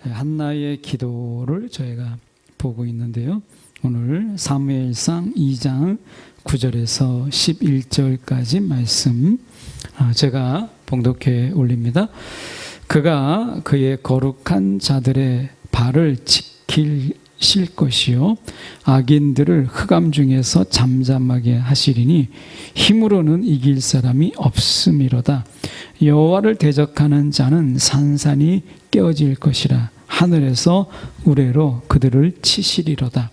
한나의 기도를 저희가 보고 있는데요. 오늘 사무엘상 2장 9절에서 11절까지 말씀 제가 봉독해 올립니다. 그가 그의 거룩한 자들의 발을 지키실 것이요 악인들을 흑암 중에서 잠잠하게 하시리니 힘으로는 이길 사람이 없음이로다. 여호와를 대적하는 자는 산산이 깨어질 것이라. 하늘에서 우레로 그들을 치시리로다.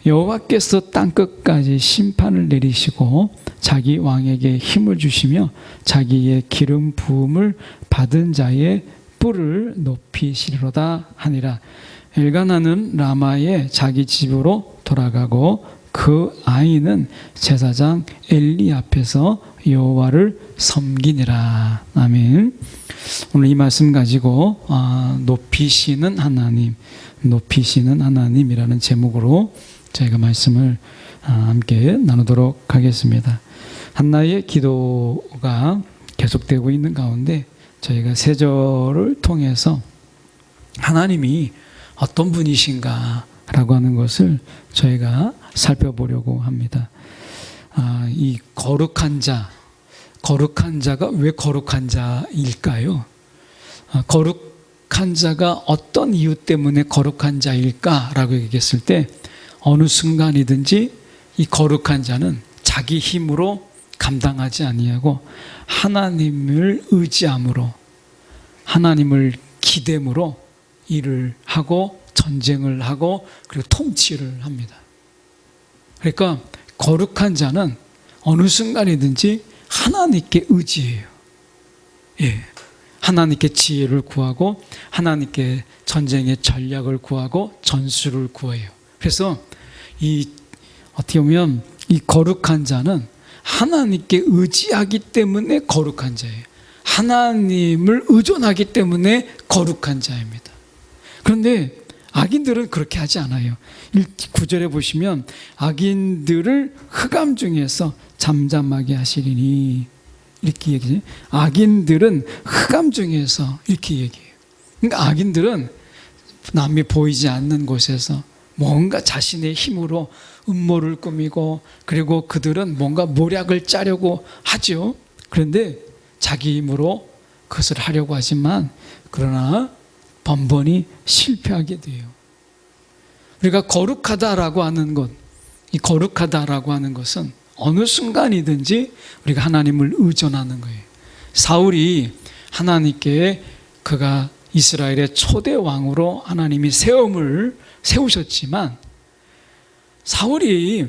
여호와께서 땅끝까지 심판을 내리시고 자기 왕에게 힘을 주시며 자기의 기름 부음을 받은 자의 뿔을 높이시리로다 하니라. 엘가나는 라마의 자기 집으로 돌아가고 그 아이는 제사장 엘리 앞에서 여호와를 섬기니라. 아멘. 오늘 이 말씀 가지고 높이시는 하나님, 높이시는 하나님이라는 제목으로 저희가 말씀을 함께 나누도록 하겠습니다. 한나의 기도가 계속되고 있는 가운데 저희가 세 절을 통해서 하나님이 어떤 분이신가 라고 하는 것을 저희가 살펴보려고 합니다. 이 거룩한 자가 왜 거룩한 자일까요? 거룩한 자가 어떤 이유 때문에 거룩한 자일까라고 얘기했을 때 어느 순간이든지 이 거룩한 자는 자기 힘으로 감당하지 아니하고 하나님을 의지함으로 하나님을 기대므로 일을 하고 전쟁을 하고 그리고 통치를 합니다. 그러니까 거룩한 자는 어느 순간이든지 하나님께 의지해요. 하나님께 지혜를 구하고 하나님께 전쟁의 전략을 구하고 전술을 구해요. 그래서 어떻게 보면 이 거룩한 자는 하나님께 의지하기 때문에 거룩한 자예요. 하나님을 의존하기 때문에 거룩한 자입니다. 그런데 악인들은 그렇게 하지 않아요. 9절에 보시면 악인들을 흑암 중에서 잠잠하게 하시리니 이렇게 얘기해요. 악인들은 흑암 중에서 이렇게 얘기해요. 그러니까 악인들은 남이 보이지 않는 곳에서 뭔가 자신의 힘으로 음모를 꾸미고 그리고 그들은 뭔가 모략을 짜려고 하죠. 그런데 자기 힘으로 그것을 하려고 하지만 그러나 번번이 실패하게 돼요. 우리가 거룩하다라고 하는 것, 이 거룩하다라고 하는 것은 어느 순간이든지 우리가 하나님을 의존하는 거예요. 사울이 하나님께 그가 이스라엘의 초대 왕으로 하나님이 세우셨지만 사울이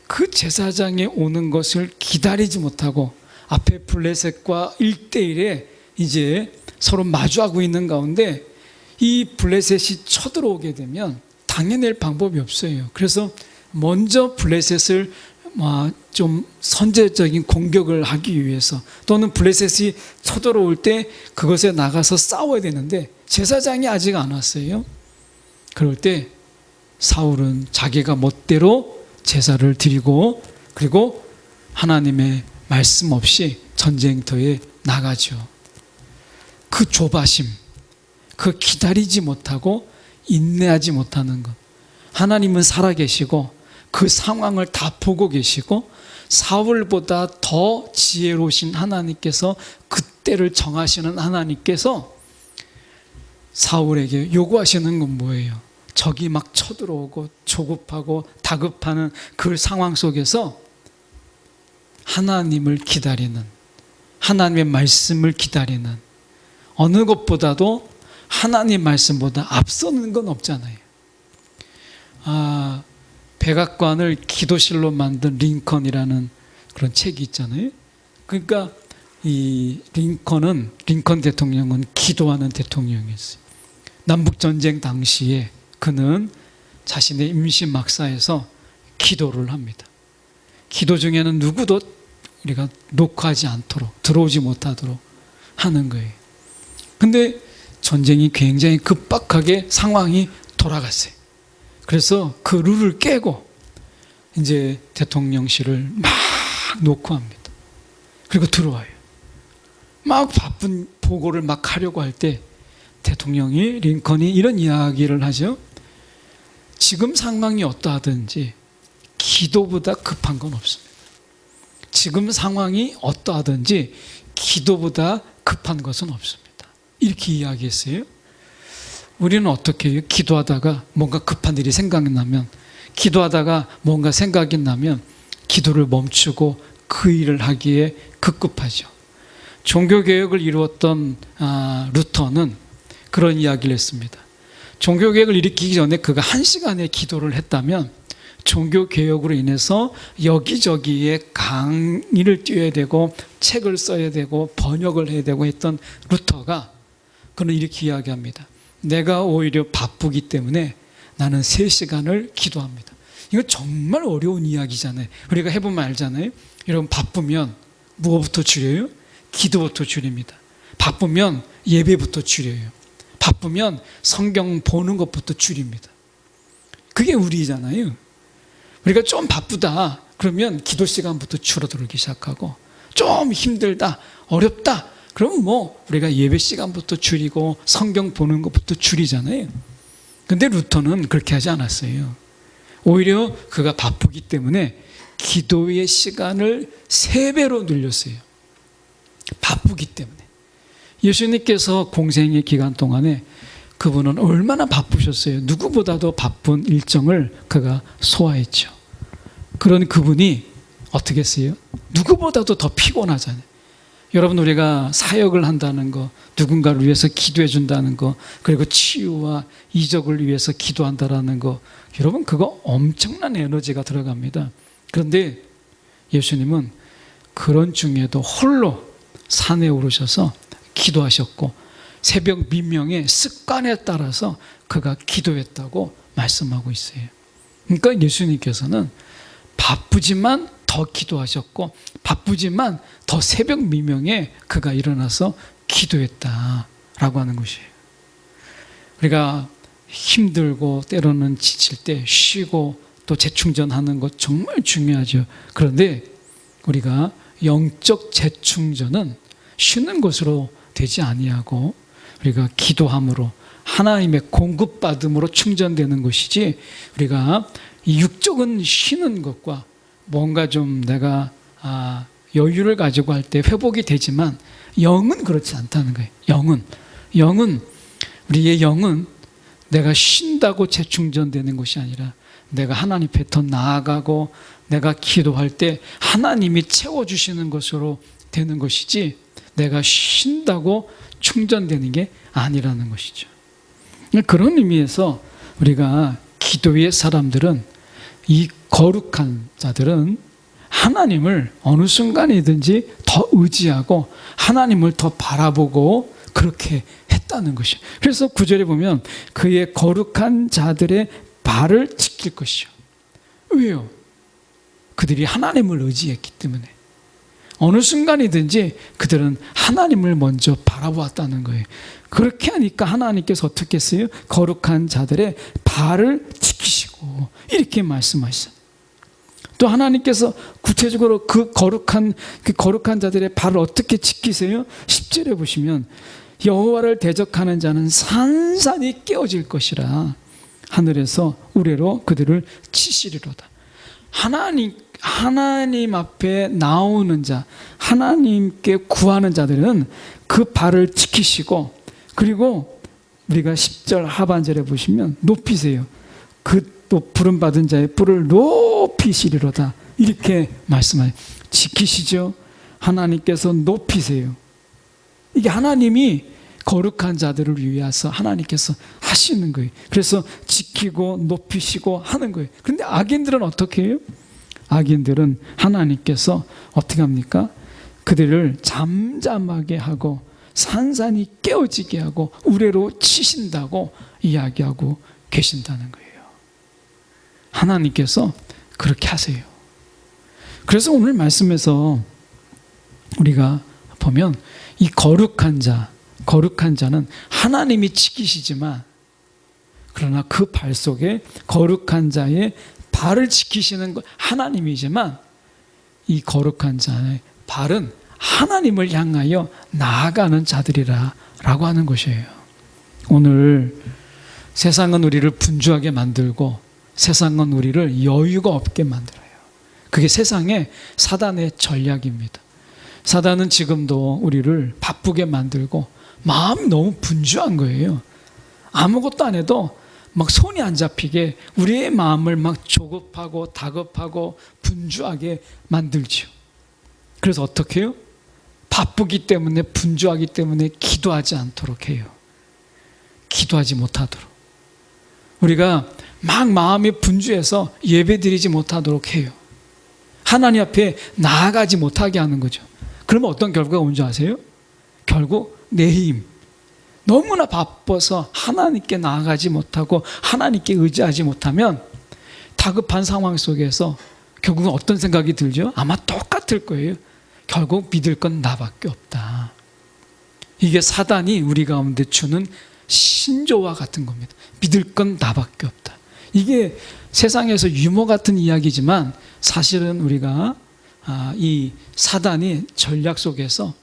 그 제사장에 오는 것을 기다리지 못하고 앞에 블레셋과 1대1에 이제 서로 마주하고 있는 가운데 이 블레셋이 쳐들어오게 되면 당해낼 방법이 없어요. 그래서 먼저 블레셋을 좀 선제적인 공격을 하기 위해서 또는 블레셋이 쳐들어올 때 그것에 나가서 싸워야 되는데 제사장이 아직 안 왔어요. 그럴 때 사울은 자기가 멋대로 제사를 드리고 그리고 하나님의 말씀 없이 전쟁터에 나가죠. 그 조바심, 그 기다리지 못하고 인내하지 못하는 것. 하나님은 살아계시고 그 상황을 다 보고 계시고 사울보다 더 지혜로우신 하나님께서 그때를 정하시는 하나님께서 사울에게 요구하시는 건 뭐예요? 적이 막 쳐들어오고 조급하고 다급하는 그 상황 속에서 하나님을 기다리는, 하나님의 말씀을 기다리는, 어느 것보다도 하나님 말씀보다 앞서는 건 없잖아요. 백악관을 기도실로 만든 링컨이라는 그런 책이 있잖아요. 그러니까 이 링컨 대통령은 기도하는 대통령이었어요. 남북전쟁 당시에 그는 자신의 임시 막사에서 기도를 합니다. 기도 중에는 누구도 우리가 녹화하지 않도록 들어오지 못하도록 하는 거예요. 근데 전쟁이 굉장히 급박하게 상황이 돌아갔어요. 그래서 그 룰을 깨고 이제 대통령실을 막 녹화합니다. 그리고 들어와요. 막 바쁜 보고를 막 하려고 할 때 대통령이 링컨이 이런 이야기를 하죠. 지금 상황이 어떠하든지 기도보다 급한 건 없습니다. 지금 상황이 어떠하든지 기도보다 급한 것은 없습니다. 이렇게 이야기했어요. 우리는 어떻게 해요? 기도하다가 뭔가 급한 일이 생각나면, 기도하다가 뭔가 생각이 나면 기도를 멈추고 그 일을 하기에 급급하죠. 종교개혁을 이루었던 루터는 그런 이야기를 했습니다. 종교개혁을 일으키기 전에 그가 1시간의 기도를 했다면 종교개혁으로 인해서 여기저기에 강의를 띄워야 되고 책을 써야 되고 번역을 해야 되고 했던 루터가 그는 이렇게 이야기합니다. 내가 오히려 바쁘기 때문에 나는 3시간을 기도합니다. 이거 정말 어려운 이야기잖아요. 우리가 해보면 알잖아요. 여러분, 바쁘면 무엇부터 줄여요? 기도부터 줄입니다. 바쁘면 예배부터 줄여요. 바쁘면 성경 보는 것부터 줄입니다. 그게 우리잖아요. 우리가 좀 바쁘다 그러면 기도 시간부터 줄어들기 시작하고, 좀 힘들다, 어렵다 그러면 우리가 예배 시간부터 줄이고 성경 보는 것부터 줄이잖아요. 근데 루터는 그렇게 하지 않았어요. 오히려 그가 바쁘기 때문에 기도의 시간을 3배로 늘렸어요. 바쁘기 때문에. 예수님께서 공생의 기간 동안에 그분은 얼마나 바쁘셨어요. 누구보다도 바쁜 일정을 그가 소화했죠. 그런 그분이 어떻게 했어요? 누구보다도 더 피곤하잖아요. 여러분, 우리가 사역을 한다는 거, 누군가를 위해서 기도해 준다는 거, 그리고 치유와 이적을 위해서 기도한다는 거, 여러분 그거 엄청난 에너지가 들어갑니다. 그런데 예수님은 그런 중에도 홀로 산에 오르셔서 기도하셨고, 새벽 미명의 습관에 따라서 그가 기도했다고 말씀하고 있어요. 그러니까 예수님께서는 바쁘지만 더 기도하셨고, 바쁘지만 더 새벽 미명에 그가 일어나서 기도했다라고 하는 것이에요. 우리가 힘들고 때로는 지칠 때 쉬고 또 재충전하는 것 정말 중요하죠. 그런데 우리가 영적 재충전은 쉬는 것으로 되지 아니하고 우리가 기도함으로 하나님의 공급받음으로 충전되는 것이지, 우리가 이 육적은 쉬는 것과 뭔가 좀 내가 여유를 가지고 할 때 회복이 되지만 영은 그렇지 않다는 거예요. 영은 우리의 영은 내가 쉰다고 재충전되는 것이 아니라 내가 하나님 앞에 더 나아가고 내가 기도할 때 하나님이 채워주시는 것으로 되는 것이지, 내가 쉰다고 충전되는 게 아니라는 것이죠. 그런 의미에서 우리가 기도의 사람들은, 이 거룩한 자들은 하나님을 어느 순간이든지 더 의지하고 하나님을 더 바라보고 그렇게 했다는 것이에요. 그래서 9절에 보면 그의 거룩한 자들의 발을 지킬 것이요. 왜요? 그들이 하나님을 의지했기 때문에. 어느 순간이든지 그들은 하나님을 먼저 바라보았다는 거예요. 그렇게 하니까 하나님께서 어떻게 했어요? 거룩한 자들의 발을 지키시고 이렇게 말씀하셨어요. 또 하나님께서 구체적으로 그 거룩한 자들의 발을 어떻게 지키세요? 10절에 보시면 여호와를 대적하는 자는 산산이 깨어질 것이라 하늘에서 우레로 그들을 치시리로다. 하나님 앞에 나오는 자, 하나님께 구하는 자들은 그 발을 지키시고, 그리고 우리가 10절 하반절에 보시면 높이세요. 그 또 부름받은 자의 뿔을 높이시리로다 이렇게 말씀하세요. 지키시죠. 하나님께서 높이세요. 이게 하나님이 거룩한 자들을 위해서 하나님께서 하시는 거예요. 그래서 지키고 높이시고 하는 거예요. 그런데 악인들은 어떻게 해요? 악인들은 하나님께서 어떻게 합니까? 그들을 잠잠하게 하고 산산이 깨어지게 하고 우레로 치신다고 이야기하고 계신다는 거예요. 하나님께서 그렇게 하세요. 그래서 오늘 말씀에서 우리가 보면 이 거룩한 자는 하나님이 지키시지만, 그러나 그 발 속에 거룩한 자의 발을 지키시는 것 하나님이지만, 이 거룩한 자의 발은 하나님을 향하여 나아가는 자들이라고 하는 것이에요. 오늘 세상은 우리를 분주하게 만들고 세상은 우리를 여유가 없게 만들어요. 그게 세상의 사단의 전략입니다. 사단은 지금도 우리를 바쁘게 만들고 마음이 너무 분주한 거예요. 아무것도 안 해도 막 손이 안 잡히게 우리의 마음을 막 조급하고 다급하고 분주하게 만들죠. 그래서 어떻게 해요? 바쁘기 때문에, 분주하기 때문에 기도하지 않도록 해요. 기도하지 못하도록. 우리가 막 마음이 분주해서 예배드리지 못하도록 해요. 하나님 앞에 나아가지 못하게 하는 거죠. 그러면 어떤 결과가 온 줄 아세요? 결국 내 힘, 너무나 바빠서 하나님께 나아가지 못하고 하나님께 의지하지 못하면 다급한 상황 속에서 결국은 어떤 생각이 들죠? 아마 똑같을 거예요. 결국 믿을 건 나밖에 없다. 이게 사단이 우리 가운데 주는 신조와 같은 겁니다. 믿을 건 나밖에 없다. 이게 세상에서 유머 같은 이야기지만 사실은 우리가 이 사단이 전략 속에서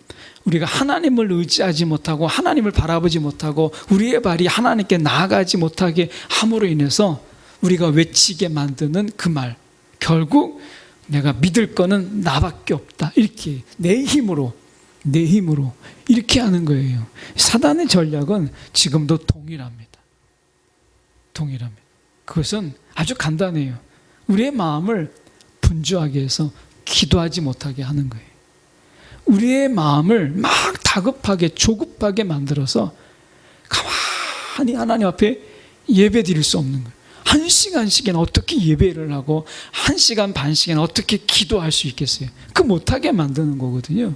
우리가 하나님을 의지하지 못하고 하나님을 바라보지 못하고 우리의 발이 하나님께 나아가지 못하게 함으로 인해서 우리가 외치게 만드는 그 말, 결국 내가 믿을 거는 나밖에 없다, 이렇게 내 힘으로 이렇게 하는 거예요. 사단의 전략은 지금도 동일합니다. 그것은 아주 간단해요. 우리의 마음을 분주하게 해서 기도하지 못하게 하는 거예요. 우리의 마음을 막 다급하게 조급하게 만들어서 가만히 하나님 앞에 예배 드릴 수 없는 거예요. 1시간씩이나 어떻게 예배를 하고 1시간 반씩이나 어떻게 기도할 수 있겠어요? 그 못하게 만드는 거거든요.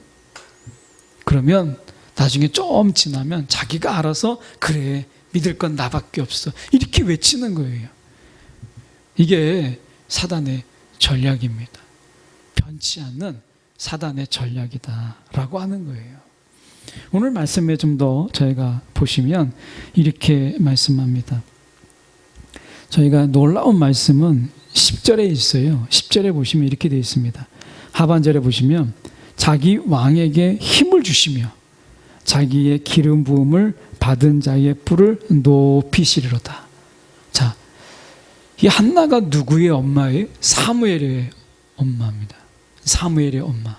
그러면 나중에 좀 지나면 자기가 알아서 그래, 믿을 건 나밖에 없어, 이렇게 외치는 거예요. 이게 사단의 전략입니다. 변치 않는 사단의 전략이다라고 하는 거예요. 오늘 말씀에 좀 더 저희가 보시면 이렇게 말씀합니다. 저희가 놀라운 말씀은 10절에 있어요. 10절에 보시면 이렇게 되어 있습니다. 하반절에 보시면 자기 왕에게 힘을 주시며 자기의 기름 부음을 받은 자의 뿔을 높이시리로다. 자, 이 한나가 누구의 엄마예요? 사무엘의 엄마입니다. 사무엘의 엄마.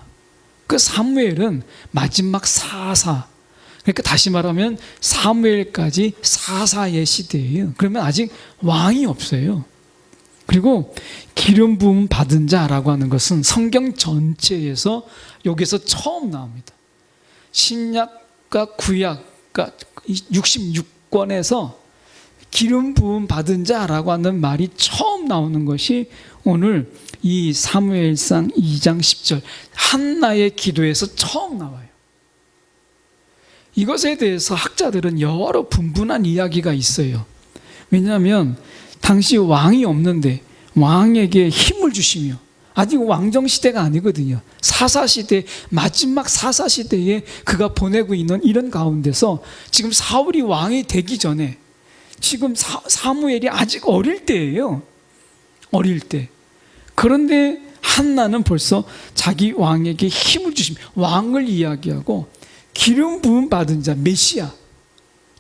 그 사무엘은 마지막 사사, 그러니까 다시 말하면 사무엘까지 사사의 시대예요. 그러면 아직 왕이 없어요. 그리고 기름 부음 받은 자라고 하는 것은 성경 전체에서 여기서 처음 나옵니다. 신약과 구약과 66권에서 기름 부음 받은 자라고 하는 말이 처음 나오는 것이 오늘 이 사무엘상 2장 10절 한나의 기도에서 처음 나와요. 이것에 대해서 학자들은 여러 분분한 이야기가 있어요. 왜냐하면 당시 왕이 없는데 왕에게 힘을 주시며, 아직 왕정시대가 아니거든요. 사사시대, 마지막 사사시대에 그가 보내고 있는 이런 가운데서 지금 사울이 왕이 되기 전에 지금 사무엘이 아직 어릴 때예요. 어릴 때. 그런데 한나는 벌써 자기 왕에게 힘을 주시며, 왕을 이야기하고 기름 부음 받은 자, 메시아,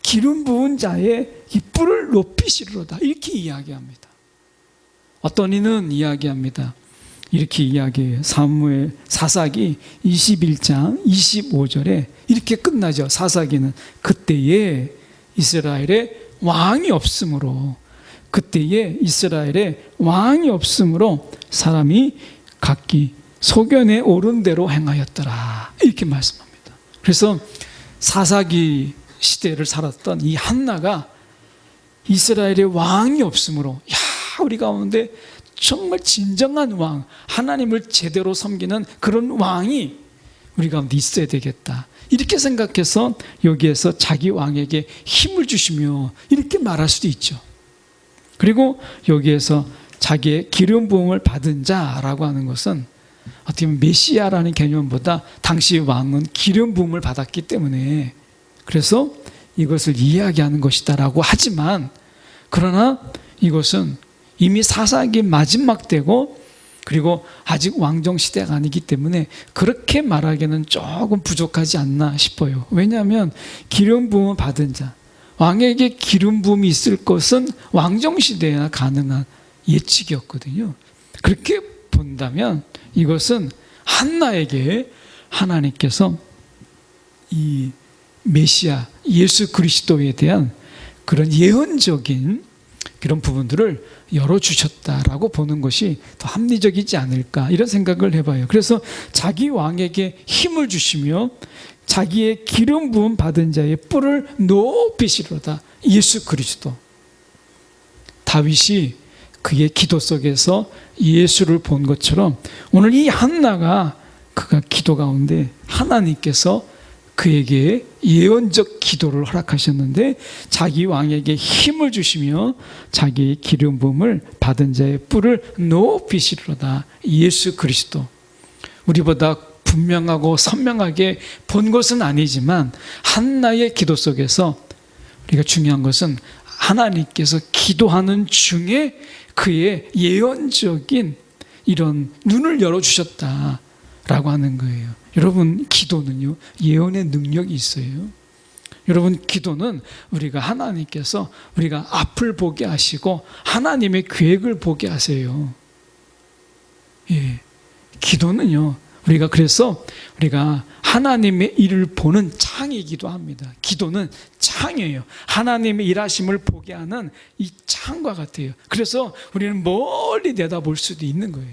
기름 부은 자의 이 뿔을 높이시리로다, 이렇게 이야기합니다. 어떤 이는 이야기합니다. 이렇게 이야기해요. 사무엘 사사기 21장 25절에 이렇게 끝나죠. 사사기는 그때에 이스라엘에 왕이 없으므로, 그때에 이스라엘에 왕이 없으므로 사람이 각기 소견에 오른 대로 행하였더라, 이렇게 말씀합니다. 그래서 사사기 시대를 살았던 이 한나가 이스라엘에 왕이 없으므로, 야, 우리 가운데 정말 진정한 왕, 하나님을 제대로 섬기는 그런 왕이 우리 가운데 있어야 되겠다, 이렇게 생각해서 여기에서 자기 왕에게 힘을 주시며 이렇게 말할 수도 있죠. 그리고 여기에서 자기의 기름 부음을 받은 자라고 하는 것은 어떻게 보면 메시아라는 개념보다 당시 왕은 기름 부음을 받았기 때문에 그래서 이것을 이야기하는 것이다라고 하지만, 그러나 이것은 이미 사사기 마지막 때고 그리고 아직 왕정시대가 아니기 때문에 그렇게 말하기에는 조금 부족하지 않나 싶어요. 왜냐하면 기름 부음을 받은 자, 왕에게 기름 부음이 있을 것은 왕정시대에나 가능한 예측이었거든요. 그렇게 본다면 이것은 한나에게 하나님께서 이 메시아 예수 그리스도에 대한 그런 예언적인 그런 부분들을 열어주셨다라고 보는 것이 더 합리적이지 않을까, 이런 생각을 해봐요. 그래서 자기 왕에게 힘을 주시며 자기의 기름 부음 받은 자의 뿔을 높이시로다. 예수 그리스도. 다윗이 그의 기도 속에서 예수를 본 것처럼 오늘 이 한나가 그가 기도 가운데 하나님께서 그에게 예언적 기도를 허락하셨는데 자기 왕에게 힘을 주시며 자기의 기름 부음을 받은 자의 뿔을 높이시리로다. 예수 그리스도. 우리보다 분명하고 선명하게 본 것은 아니지만 한나의 기도 속에서 우리가 중요한 것은 하나님께서 기도하는 중에 그의 예언적인 이런 눈을 열어주셨다라고 하는 거예요. 여러분, 기도는요, 예언의 능력이 있어요. 여러분, 기도는 우리가 하나님께서 우리가 앞을 보게 하시고 하나님의 계획을 보게 하세요. 예, 기도는요, 그래서 우리가 하나님의 일을 보는 창이기도 합니다. 기도는 창이에요. 하나님의 일하심을 보게 하는 이 창과 같아요. 그래서 우리는 멀리 내다볼 수도 있는 거예요.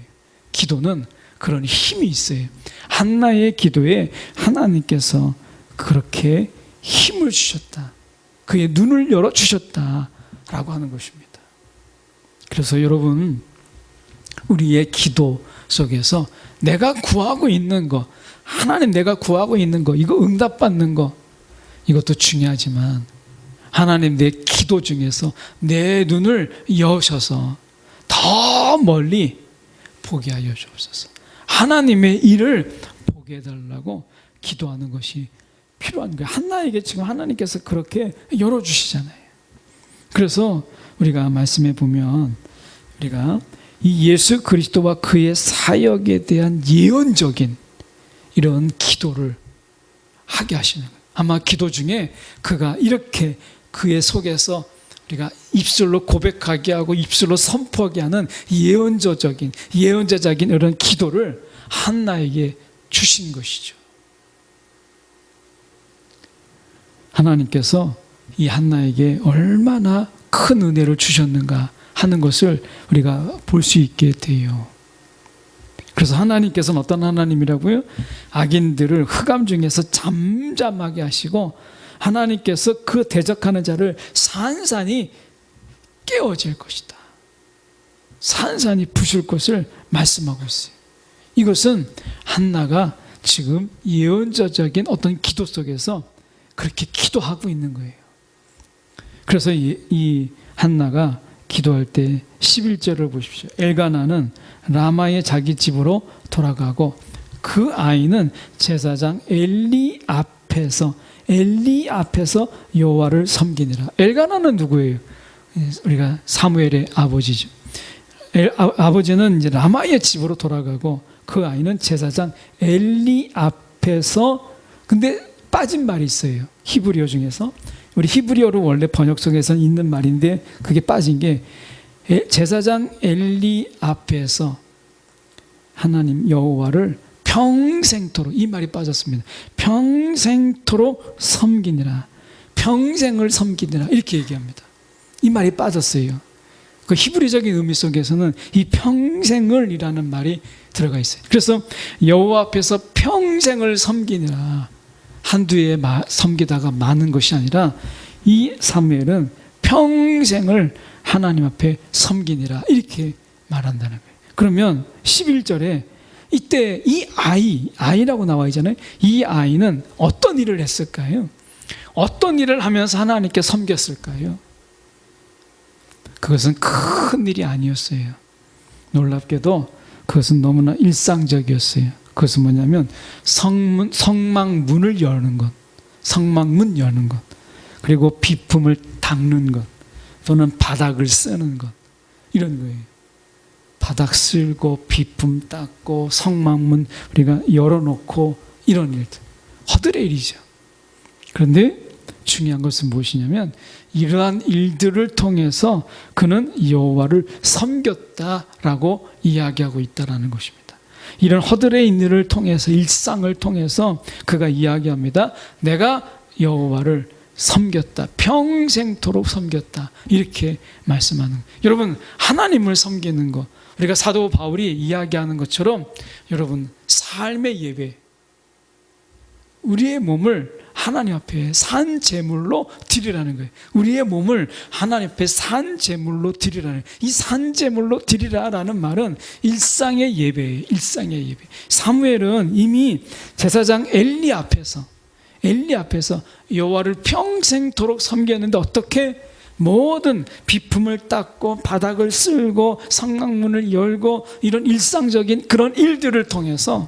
기도는 그런 힘이 있어요. 한나의 기도에 하나님께서 그렇게 힘을 주셨다. 그의 눈을 열어주셨다라고 하는 것입니다. 그래서 여러분, 우리의 기도 속에서 내가 구하고 있는 거, 하나님 내가 구하고 있는 거, 이거 응답받는 거, 이것도 중요하지만 하나님 내 기도 중에서 내 눈을 여셔서 더 멀리 보게 하여 주옵소서. 하나님의 일을 보게 해달라고 기도하는 것이 필요한 거예요. 한나에게 지금 하나님께서 그렇게 열어주시잖아요. 그래서 우리가 말씀해 보면 우리가 이 예수 그리스도와 그의 사역에 대한 예언적인 이런 기도를 하게 하시는 거예요. 아마 기도 중에 그가 이렇게 그의 속에서 우리가 입술로 고백하게 하고 입술로 선포하게 하는 예언자적인 이런 기도를 한나에게 주신 것이죠. 하나님께서 이 한나에게 얼마나 큰 은혜를 주셨는가 하는 것을 우리가 볼 수 있게 돼요. 그래서 하나님께서는 어떤 하나님이라고요? 악인들을 흑암 중에서 잠잠하게 하시고 하나님께서 그 대적하는 자를 산산이 깨어질 것이다. 산산이 부술 것을 말씀하고 있어요. 이것은 한나가 지금 예언자적인 어떤 기도 속에서 그렇게 기도하고 있는 거예요. 그래서 이 한나가 기도할 때 11절을 보십시오. 엘가나는 라마의 자기 집으로 돌아가고 그 아이는 제사장 엘리 앞에서 여호와를 섬기니라. 엘가나는 누구예요? 우리가 사무엘의 아버지죠. 아버지는 이제 라마의 집으로 돌아가고 그 아이는 제사장 엘리 앞에서, 근데 빠진 말이 있어요. 히브리어 중에서. 우리 히브리어로 원래 번역성에서는 있는 말인데 그게 빠진 게 제사장 엘리 앞에서 하나님 여호와를 평생토록, 이 말이 빠졌습니다. 평생토록 섬기니라. 평생을 섬기니라. 이렇게 얘기합니다. 이 말이 빠졌어요. 그 히브리적인 의미 속에서는 이 평생을 이라는 말이 들어가 있어요. 그래서 여호와 앞에서 평생을 섬기니라. 한두 해 섬기다가 마는 것이 아니라 이 사무엘은 평생을 하나님 앞에 섬기니라 이렇게 말한다는 거예요. 그러면 11절에 이때 이 아이라고 나와 있잖아요. 이 아이는 어떤 일을 했을까요? 어떤 일을 하면서 하나님께 섬겼을까요? 그것은 큰 일이 아니었어요. 놀랍게도 그것은 너무나 일상적이었어요. 그것은 뭐냐면 성막문을 여는 것, 성막문 여는 것, 그리고 비품을 닦는 것, 또는 바닥을 쓰는 것, 이런 거예요. 바닥 쓸고 비품 닦고 성막문 우리가 열어놓고 이런 일들, 허들의 일이죠. 그런데 중요한 것은 무엇이냐면 이러한 일들을 통해서 그는 여호와를 섬겼다라고 이야기하고 있다는 것입니다. 이런 허들의 일을 통해서, 일상을 통해서 그가 이야기합니다. 내가 여호와를 섬겼다. 평생토록 섬겼다. 이렇게 말씀하는 거예요. 여러분, 하나님을 섬기는 것, 우리가 사도 바울이 이야기하는 것처럼 여러분, 삶의 예배, 우리의 몸을 하나님 앞에 산 제물로 드리라는 거예요. 우리의 몸을 하나님 앞에 산 제물로 드리라는 거예요. 이 산 제물로 드리라라는 말은 일상의 예배예요. 일상의 예배. 사무엘은 이미 제사장 엘리 앞에서 여호와를 평생토록 섬겼는데 어떻게 모든 비품을 닦고 바닥을 쓸고 성막문을 열고 이런 일상적인 그런 일들을 통해서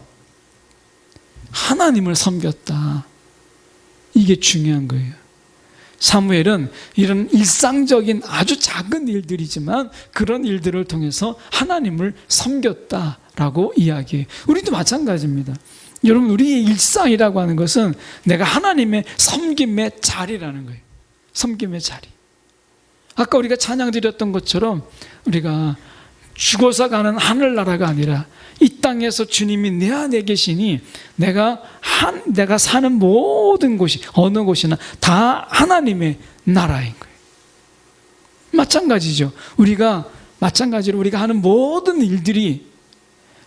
하나님을 섬겼다. 이게 중요한 거예요. 사무엘은 이런 일상적인 아주 작은 일들이지만 그런 일들을 통해서 하나님을 섬겼다라고 이야기해요. 우리도 마찬가지입니다. 여러분, 우리의 일상이라고 하는 것은 내가 하나님의 섬김의 자리라는 거예요. 섬김의 자리. 아까 우리가 찬양 드렸던 것처럼 우리가 죽어서 가는 하늘나라가 아니라 이 땅에서 주님이 내 안에 계시니 내가 사는 모든 곳이 어느 곳이나 다 하나님의 나라인 거예요. 마찬가지죠. 마찬가지로 우리가 하는 모든 일들이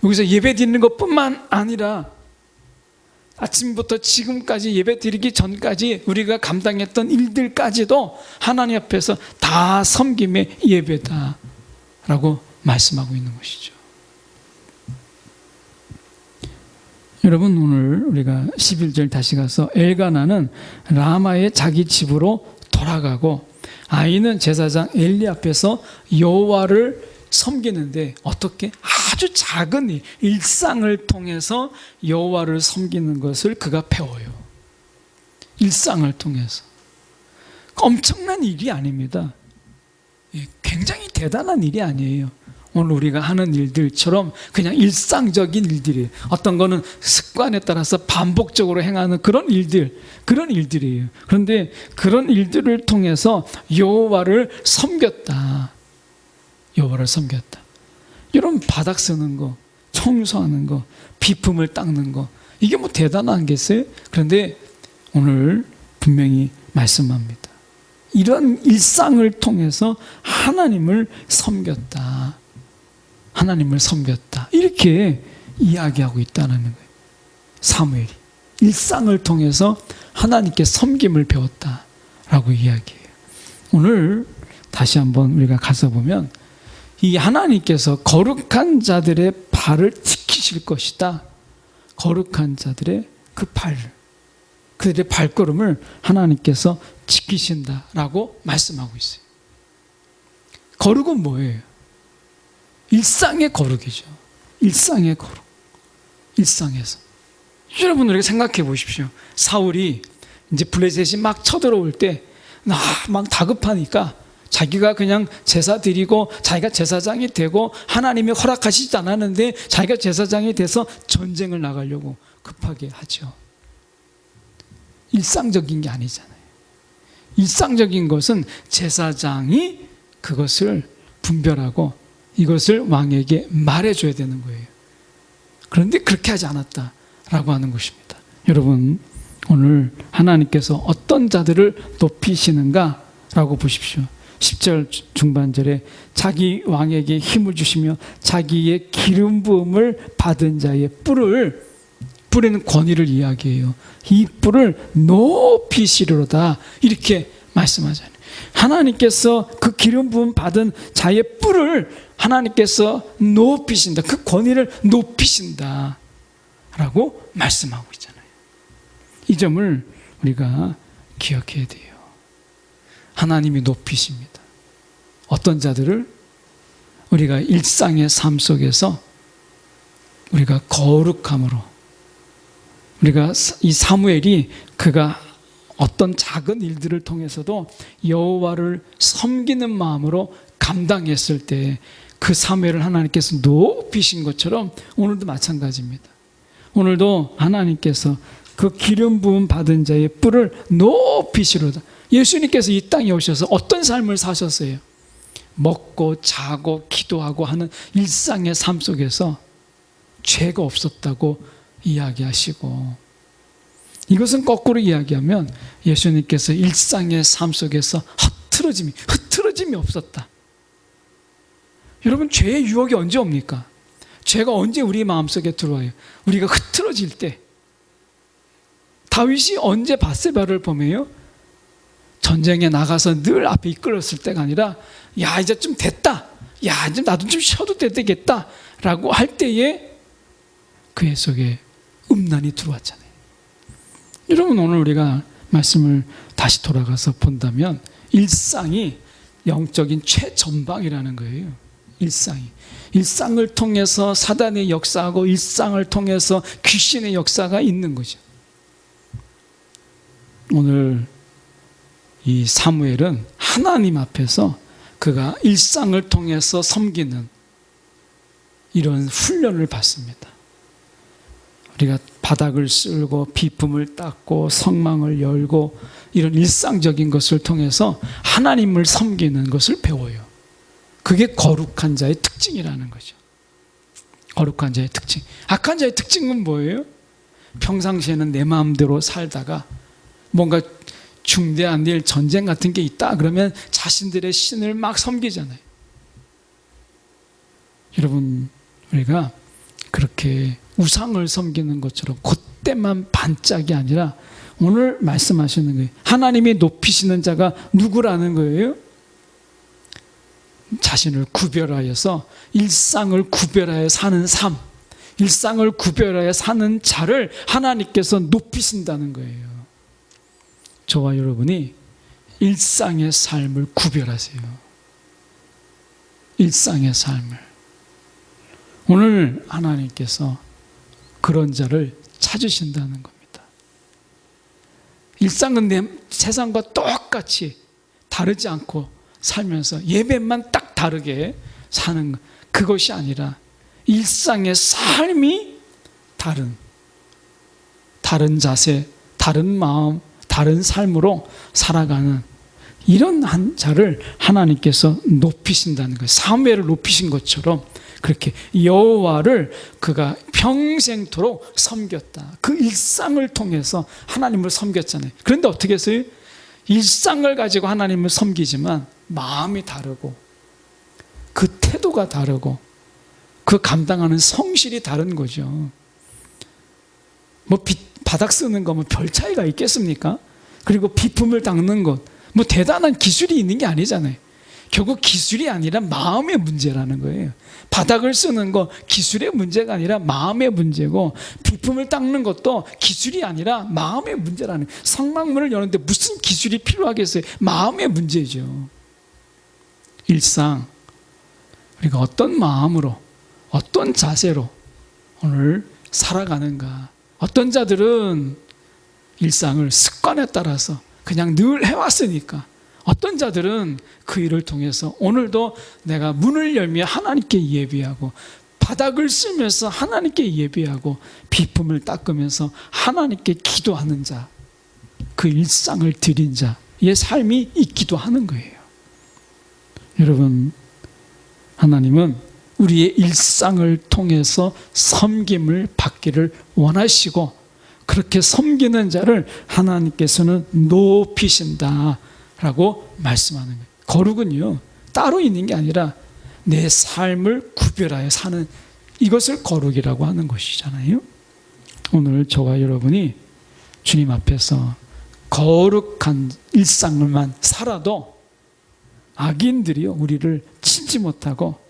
여기서 예배 드리는 것뿐만 아니라 아침부터 지금까지 예배 드리기 전까지 우리가 감당했던 일들까지도 하나님 앞에서 다 섬김의 예배다라고 말씀하고 있는 것이죠. 여러분, 오늘 우리가 11절 다시 가서 엘가나는 라마의 자기 집으로 돌아가고 아이는 제사장 엘리 앞에서 여호와를 섬기는데 어떻게? 아주 작은 일, 일상을 통해서 여호와를 섬기는 것을 그가 배워요. 일상을 통해서. 엄청난 일이 아닙니다. 굉장히 대단한 일이 아니에요. 오늘 우리가 하는 일들처럼 그냥 일상적인 일들이에요. 어떤 거는 습관에 따라서 반복적으로 행하는 그런 일들이에요. 그런데 그런 일들을 통해서 여호와를 섬겼다. 여호와를 섬겼다. 여러분, 바닥 쓰는 거, 청소하는 거, 비품을 닦는 거, 이게 뭐 대단한 게 있어요? 그런데 오늘 분명히 말씀합니다. 이런 일상을 통해서 하나님을 섬겼다. 하나님을 섬겼다. 이렇게 이야기하고 있다는 거예요. 사무엘이 일상을 통해서 하나님께 섬김을 배웠다라고 이야기해요. 오늘 다시 한번 우리가 가서 보면 이 하나님께서 거룩한 자들의 발을 지키실 것이다. 거룩한 자들의 그 발을, 그들의 발걸음을 하나님께서 지키신다라고 말씀하고 있어요. 거룩은 뭐예요? 일상의 거룩이죠. 일상의 거룩. 일상에서. 여러분, 우리가 생각해 보십시오. 사울이 이제 블레셋이 막 쳐들어올 때 막 다급하니까 자기가 그냥 제사 드리고 자기가 제사장이 되고 하나님이 허락하시지 않았는데 자기가 제사장이 돼서 전쟁을 나가려고 급하게 하죠. 일상적인 게 아니잖아요. 일상적인 것은 제사장이 그것을 분별하고 이것을 왕에게 말해줘야 되는 거예요. 그런데 그렇게 하지 않았다라고 하는 것입니다. 여러분, 오늘 하나님께서 어떤 자들을 높이시는가라고 보십시오. 10절 중반절에 자기 왕에게 힘을 주시며 자기의 기름 부음을 받은 자의 뿔에는 권위를 이야기해요. 이 뿔을 높이시리로다 이렇게 말씀하잖아요. 하나님께서 그 기름 부음 받은 자의 뿔을 하나님께서 높이신다. 그 권위를 높이신다 라고 말씀하고 있잖아요. 이 점을 우리가 기억해야 돼요. 하나님이 높이십니다. 어떤 자들을? 우리가 일상의 삶 속에서 우리가 거룩함으로, 우리가 이 사무엘이 그가 어떤 작은 일들을 통해서도 여호와를 섬기는 마음으로 감당했을 때 그 사무엘을 하나님께서 높이신 것처럼 오늘도 마찬가지입니다. 오늘도 하나님께서 그 기름 부음 받은 자의 뿔을 높이시로다. 예수님께서 이 땅에 오셔서 어떤 삶을 사셨어요? 먹고 자고 기도하고 하는 일상의 삶 속에서 죄가 없었다고 이야기하시고, 이것은 거꾸로 이야기하면 예수님께서 일상의 삶 속에서 흐트러짐이 없었다. 여러분, 죄의 유혹이 언제 옵니까? 죄가 언제 우리 마음속에 들어와요? 우리가 흐트러질 때. 다윗이 언제 밧세바를 보며요? 전쟁에 나가서 늘 앞에 이끌었을 때가 아니라, 야, 이제 좀 됐다, 야, 이제 나도 좀 쉬어도 되겠다 라고 할 때에 그의 속에 음란이 들어왔잖아요. 여러분, 오늘 우리가 말씀을 다시 돌아가서 본다면 일상이 영적인 최전방이라는 거예요. 일상을 통해서 사단의 역사하고 일상을 통해서 귀신의 역사가 있는 거죠. 오늘 이 사무엘은 하나님 앞에서 그가 일상을 통해서 섬기는 이런 훈련을 받습니다. 우리가 바닥을 쓸고 비품을 닦고 성망을 열고 이런 일상적인 것을 통해서 하나님을 섬기는 것을 배워요. 그게 거룩한 자의 특징이라는 거죠. 거룩한 자의 특징. 악한 자의 특징은 뭐예요? 평상시에는 내 마음대로 살다가 뭔가 중대한 일, 전쟁 같은 게 있다 그러면 자신들의 신을 막 섬기잖아요. 여러분, 우리가 그렇게 우상을 섬기는 것처럼 그때만 반짝이 아니라 오늘 말씀하시는 거예요. 하나님이 높이시는 자가 누구라는 거예요? 자신을 구별하여서 일상을 구별하여 사는 삶, 일상을 구별하여 사는 자를 하나님께서 높이신다는 거예요. 저와 여러분이 일상의 삶을 구별하세요. 일상의 삶을. 오늘 하나님께서 그런 자를 찾으신다는 겁니다. 일상은 내 세상과 똑같이 다르지 않고 살면서 예배만 딱 다르게 사는 것, 그것이 아니라 일상의 삶이 다른 자세, 다른 마음, 다른 삶으로 살아가는 이런 한 자를 하나님께서 높이신다는 거예요. 사무엘을 높이신 것처럼 그렇게 여호와를 그가 평생토록 섬겼다. 그 일상을 통해서 하나님을 섬겼잖아요. 그런데 어떻게 했어요? 일상을 가지고 하나님을 섬기지만 마음이 다르고 그 태도가 다르고 그 감당하는 성실이 다른 거죠. 바닥 쓰는 거 별 차이가 있겠습니까? 그리고 비품을 닦는 것 대단한 기술이 있는 게 아니잖아요. 결국 기술이 아니라 마음의 문제라는 거예요. 바닥을 쓰는 거 기술의 문제가 아니라 마음의 문제고, 비품을 닦는 것도 기술이 아니라 마음의 문제라는 거예요. 성막문을 여는데 무슨 기술이 필요하겠어요? 마음의 문제죠. 일상, 우리가 어떤 마음으로, 어떤 자세로 오늘 살아가는가. 어떤 자들은 일상을 습관에 따라서 그냥 늘 해왔으니까, 어떤 자들은 그 일을 통해서 오늘도 내가 문을 열며 하나님께 예배하고, 바닥을 쓸면서 하나님께 예배하고, 비품을 닦으면서 하나님께 기도하는 자, 그 일상을 드린 자의 삶이 있기도 하는 거예요. 여러분, 하나님은 우리의 일상을 통해서 섬김을 받기를 원하시고, 그렇게 섬기는 자를 하나님께서는 높이신다라고 말씀하는 거예요. 거룩은요, 따로 있는 게 아니라 내 삶을 구별하여 사는, 이것을 거룩이라고 하는 것이잖아요. 오늘 저와 여러분이 주님 앞에서 거룩한 일상을만 살아도 악인들이요, 우리를 치지 못하고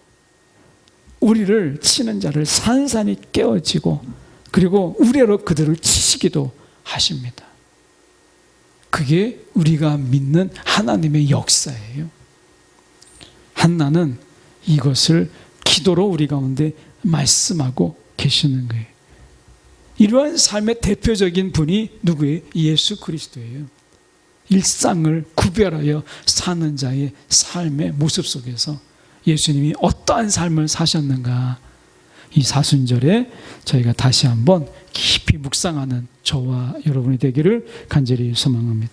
우리를 치는 자를 산산이 깨어지고, 그리고 우레로 그들을 치시기도 하십니다. 그게 우리가 믿는 하나님의 역사예요. 한나는 이것을 기도로 우리 가운데 말씀하고 계시는 거예요. 이러한 삶의 대표적인 분이 누구예요? 예수 그리스도예요. 일상을 구별하여 사는 자의 삶의 모습 속에서 예수님이 어떠한 삶을 사셨는가, 이 사순절에 저희가 다시 한번 깊이 묵상하는 저와 여러분이 되기를 간절히 소망합니다.